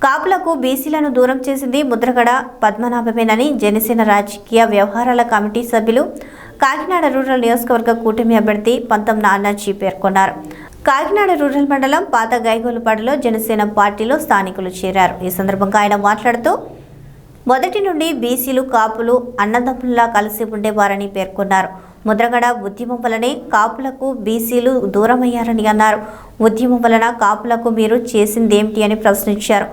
కాపులకు బీసీలను దూరం చేసింది ముద్రగడ పద్మనాభమేనని జనసేన రాజకీయ వ్యవహారాల కమిటీ సభ్యులు కాకినాడ రూరల్ నియోజకవర్గ కూటమి అభ్యర్థి పంతం నానాజీ పేర్కొన్నారు. కాకినాడ రూరల్ మండలం పాత గైగోలుపాడులో జనసేన పార్టీలో స్థానికులు చేరారు. ఈ సందర్భంగా ఆయన మాట్లాడుతూ మొదటి నుండి బీసీలు కాపులు అన్నదమ్ముల్లా కలిసి ఉండేవారని పేర్కొన్నారు. ముద్రగడ ఉద్యమం వలనే కాపులకు బీసీలు దూరమయ్యారని అన్నారు. ఉద్యమం వలన కాపులకు మీరు చేసిందేమిటి అని ప్రశ్నించారు.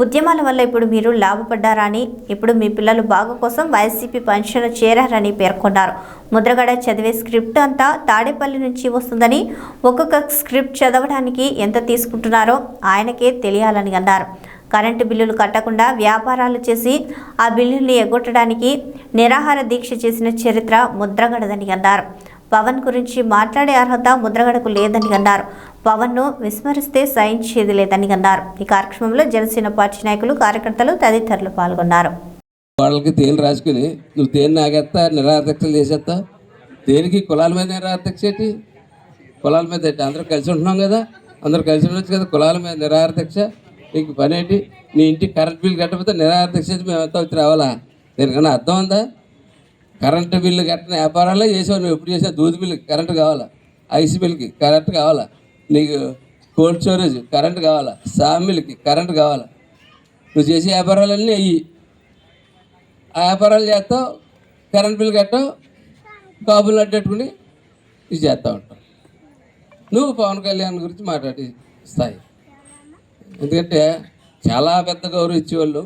ఉద్యమాల వల్ల ఇప్పుడు మీరు లాభపడ్డారా అని, ఇప్పుడు మీ పిల్లలు బాగు కోసం వైసీపీ పంచన చేరారని పేర్కొన్నారు. ముద్రగడ చదివే స్క్రిప్ట్ అంతా తాడేపల్లి నుంచి వస్తుందని, ఒక్కొక్క స్క్రిప్ట్ చదవడానికి ఎంత తీసుకుంటున్నారో ఆయనకే తెలియాలని అన్నారు. కరెంటు బిల్లులు కట్టకుండా వ్యాపారాలు చేసి ఆ బిల్లుల్ని ఎగ్గొట్టడానికి నిరాహార దీక్ష చేసిన చరిత్ర ముద్రగడదని అన్నారు. పవన్ గురించి మాట్లాడే అర్హత ముద్రగడకు లేదని అన్నారు. పవన్ను విస్మరిస్తే సహించేది లేదని అన్నారు. ఈ కార్యక్రమంలో జనసేన పార్టీ నాయకులు, కార్యకర్తలు తదితరులు పాల్గొన్నారు. వాళ్ళకి తేను రాసుకుని నువ్వు తేను నాగేస్తా, నిరాదీక్షలు చేసేస్తా. దేనికి కులాల మీద నిరాదీక్ష ఏంటి? కులాల మీద ఏంటి? అందరూ కలిసి ఉంటున్నాం కదా, అందరూ కలిసి ఉండొచ్చు కదా. కులాల మీద నిరాదీక్ష నీకు పని ఏంటి? నీ ఇంటికి కరెంట్ బిల్లు కట్టకపోతే నిరాదీక్ష మేము ఎంత వచ్చి రావాలా? దేనికన్నా అర్థం ఉందా? కరెంటు బిల్లు కట్టిన వ్యాపారాలే చేసావు నువ్వు. ఎప్పుడు చేసావు? దూది బిల్లుకి కరెంటు కావాలా, ఐస్ బిల్కి కరెంట్ కావాలా, నీకు కోల్డ్ స్టోరేజ్ కరెంట్ కావాలా, సామిల్కి కరెంట్ కావాలా. నువ్వు చేసే వ్యాపారాలన్నీ అయ్యి ఆ వ్యాపారాలు చేస్తావు, కరెంట్ బిల్లు కట్టావు, కాపులు అడ్డట్టుకుని ఇది చేస్తూ ఉంటావు. నువ్వు పవన్ కళ్యాణ్ గురించి మాట్లాడి స్థాయి. ఎందుకంటే చాలా పెద్ద గౌరవం ఇచ్చేవాళ్ళు.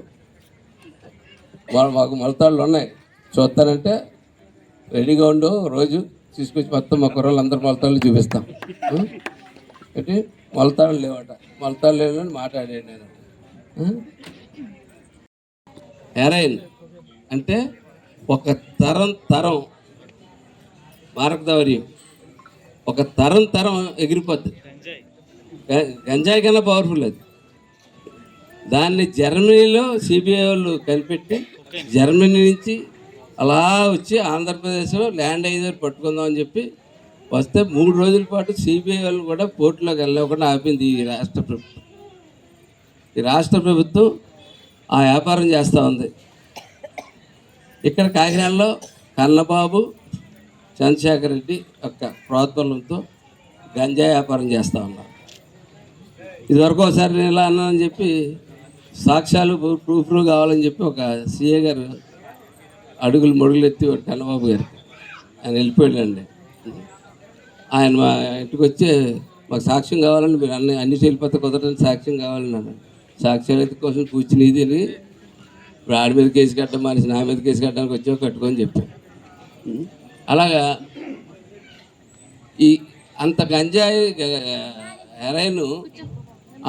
మాకు మొలతాళ్ళు ఉన్నాయి, చూస్తానంటే రెడీగా ఉండు. రోజు తీసుకొచ్చి మొత్తం మా కుర్రలు అందరు మొలతాళ్ళు చూపిస్తాం. అంటే మొలతాళ్ళు లేవట, మొలతాళ్ళు లేవని మాట్లాడాను నేను. హెరాయిన్ అంటే ఒక తరం మార్గదౌర్యం, ఒక తరం ఎగిరిపోద్ది. గంజాయి కన్నా పవర్ఫుల్ అది. దాన్ని జర్మనీలో సిబిఐ వాళ్ళు కనిపెట్టి జర్మనీ నుంచి అలా వచ్చి ఆంధ్రప్రదేశ్లో ల్యాండ్ అయ్యేదారు పట్టుకుందామని చెప్పి వస్తే 3 రోజుల పాటు సిబిఐ వాళ్ళు కూడా పోర్టులోకి వెళ్ళకుండా ఆపింది ఈ రాష్ట్ర ప్రభుత్వం. ఈ రాష్ట్ర ప్రభుత్వం ఆ వ్యాపారం చేస్తూ ఉంది. ఇక్కడ కాకినాడలో కన్నబాబు, చంద్రశేఖర్ రెడ్డి యొక్క ప్రోత్బలంతో గంజాయి వ్యాపారం చేస్తూ ఉన్నారు. ఇదివరకు ఒకసారి నేను ఇలా అన్నానని చెప్పి సాక్ష్యాలు ప్రూఫ్లు కావాలని చెప్పి ఒక సిఏ గారు అడుగులు ఎత్తి కన్నబాబు గారు ఆయన వెళ్ళిపోయాడండి. ఆయన మా ఇంటికి వచ్చి మాకు సాక్ష్యం కావాలని, మీరు అన్ని చెల్లిపోతే కుదరని సాక్ష్యం కావాలన్నాను. సాక్ష్యాలు అయితే కోసం కూర్చుని ఇది ఇప్పుడు ఆడి మీద కేసు కట్టడం మానేసి నా మీద కేసు కట్టడానికి వచ్చావు, కట్టుకొని చెప్పాను. అలాగా ఈ అంత గంజాయి హెరాయిన్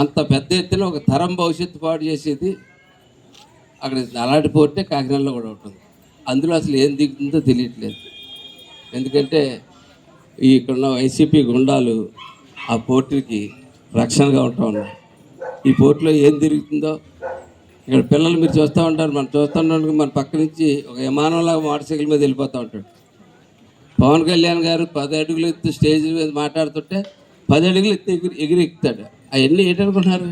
అంత పెద్ద ఎత్తున ఒక తరం భవిష్యత్తు పాటు చేసేది అక్కడ అలాంటి పోర్టే కాకినాడలో కూడా ఉంటుంది. అందులో అసలు ఏం దిగుతుందో తెలియట్లేదు. ఎందుకంటే ఇక్కడున్న వైసీపీ గుండాలు ఆ పోర్టుకి రక్షణగా ఉంటా ఉన్నారు. ఈ పోర్టులో ఏం తిరుగుతుందో ఇక్కడ పిల్లలు మీరు చూస్తూ ఉంటారు. మనం చూస్తుండడానికి మన పక్క నుంచి ఒక విమానంలాగా మోటార్ సైకిల్ మీద వెళ్ళిపోతూ ఉంటాడు. పవన్ కళ్యాణ్ గారు 10 అడుగులు ఎత్తు స్టేజ్ మీద మాట్లాడుతుంటే 10 అడుగులు ఎత్తి ఎగిరెక్కుతాడు. అవన్నీ ఏంటనుకుంటున్నారు?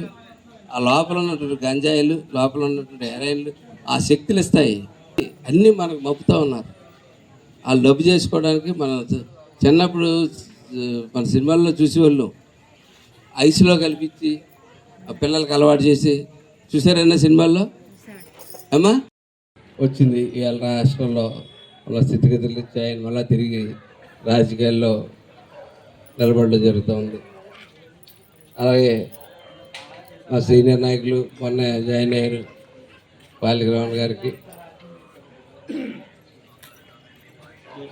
ఆ లోపల ఉన్నటువంటి గంజాయిలు, లోపల ఉన్నటువంటి హెరాయిన్లు ఆ శక్తులు ఇస్తాయి. అన్నీ మనకు మప్పుతూ ఉన్నారు. వాళ్ళు డబ్బు చేసుకోవడానికి. మన చిన్నప్పుడు మన సినిమాల్లో చూసేవాళ్ళు ఐస్లో కల్పించి ఆ పిల్లలకి అలవాటు చేసి చూసారన్న సినిమాల్లో అమ్మా వచ్చింది. ఇవాళ రాష్ట్రంలో వాళ్ళ స్థితిగతులు ఇచ్చి ఆయన మళ్ళీ తిరిగి రాజకీయాల్లో నిలబడడం జరుగుతూ ఉంది. అలాగే మా సీనియర్ నాయకులు మొన్న జాయిన్ అయ్యారు బాలిగ్రామన్ గారికి,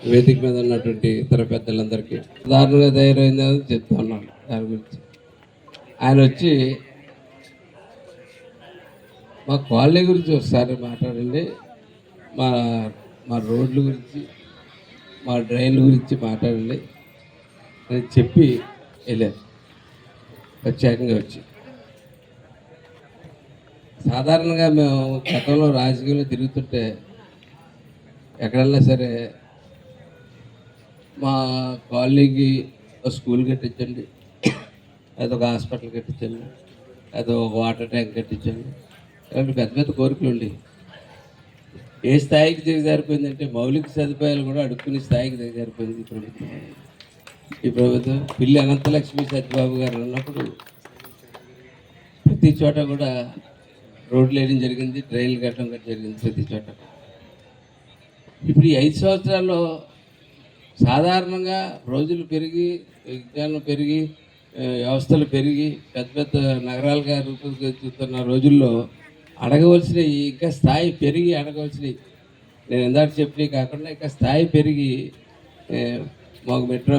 వేదిక మీద ఉన్నటువంటి ఇతర పెద్దలందరికీ దారుణంగా తయారైందని చెప్తూ ఉన్నాను. దాని గురించి ఆయన వచ్చి మా కాలనీ గురించి ఒకసారి మాట్లాడండి, మా రోడ్ల గురించి, మా డ్రైన్ల గురించి మాట్లాడండి అని చెప్పి వెళ్ళారు. ప్రత్యేకంగా వచ్చి సాధారణంగా మేము గతంలో రాజకీయంలో తిరుగుతుంటే ఎక్కడన్నా సరే మా కాలనీకి ఒక స్కూల్ కట్టించండి, అదొక హాస్పిటల్ కట్టించండి, అదో ఒక వాటర్ ట్యాంక్ కట్టించండి, కాబట్టి పెద్ద పెద్ద కోరికలు ఉండి ఏ స్థాయికి దిగజారిపోయిందంటే మౌలిక సదుపాయాలు కూడా అడుక్కునే స్థాయికి దిగజారిపోయింది ఈ ప్రభుత్వం. ఈ ప్రభుత్వం పిల్లి అనంతలక్ష్మి సత్యబాబు గారు ఉన్నప్పుడు ప్రతి చోట కూడా రోడ్లు వేయడం జరిగింది, డ్రైన్లు కట్టడం జరిగింది ప్రతి చోట. ఇప్పుడు ఈ 5 సంవత్సరాల్లో సాధారణంగా రోజులు పెరిగి, విజ్ఞానం పెరిగి, వ్యవస్థలు పెరిగి పెద్ద పెద్ద నగరాలుగా రూపుదిద్దుతున్న రోజుల్లో అడగవలసిన ఇంకా స్థాయి పెరిగి అడగవలసినవి నేను ఇందాక చెప్పినవి కాకుండా ఇంకా స్థాయి పెరిగి మాకు మెట్రో